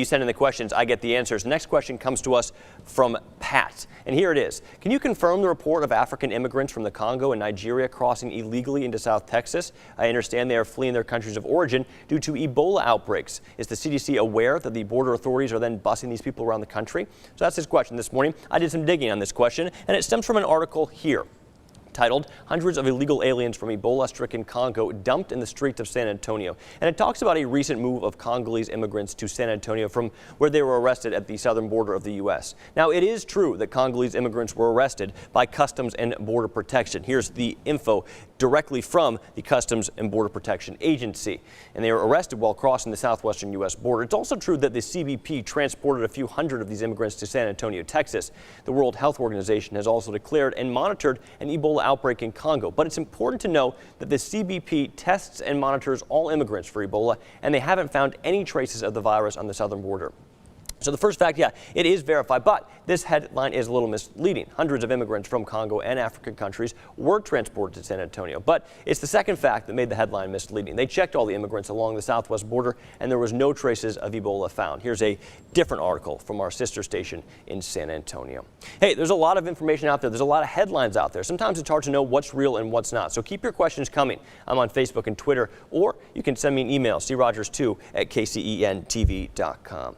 You send in the questions, I get the answers. The next question comes to us from Pat, and here it is. Can you confirm the report of African immigrants from the Congo and Nigeria crossing illegally into South Texas? I understand they are fleeing their countries of origin due to Ebola outbreaks. Is the CDC aware that the border authorities are then busing these people around the country? So that's his question this morning. I did some digging on this question, and it stems from an article here titled "Hundreds of Illegal Aliens from Ebola-Stricken Congo Dumped in the Streets of San Antonio." And it talks about a recent move of Congolese immigrants to San Antonio from where they were arrested at the southern border of the U.S. Now, it is true that Congolese immigrants were arrested by Customs and Border Protection. Here's the info directly from the Customs and Border Protection Agency. And they were arrested while crossing the southwestern U.S. border. It's also true that the CBP transported a few hundred of these immigrants to San Antonio, Texas. The World Health Organization has also declared and monitored an Ebola outbreak in Congo. But it's important to know that the CBP tests and monitors all immigrants for Ebola, and they haven't found any traces of the virus on the southern border. So the first fact, yeah, it is verified, but this headline is a little misleading. Hundreds of immigrants from Congo and African countries were transported to San Antonio, but it's the second fact that made the headline misleading. They checked all the immigrants along the southwest border, and there was no traces of Ebola found. Here's a different article from our sister station in San Antonio. Hey, there's a lot of information out there. There's a lot of headlines out there. Sometimes it's hard to know what's real and what's not. So keep your questions coming. I'm on Facebook and Twitter, or you can send me an email, crogers2@kcentv.com.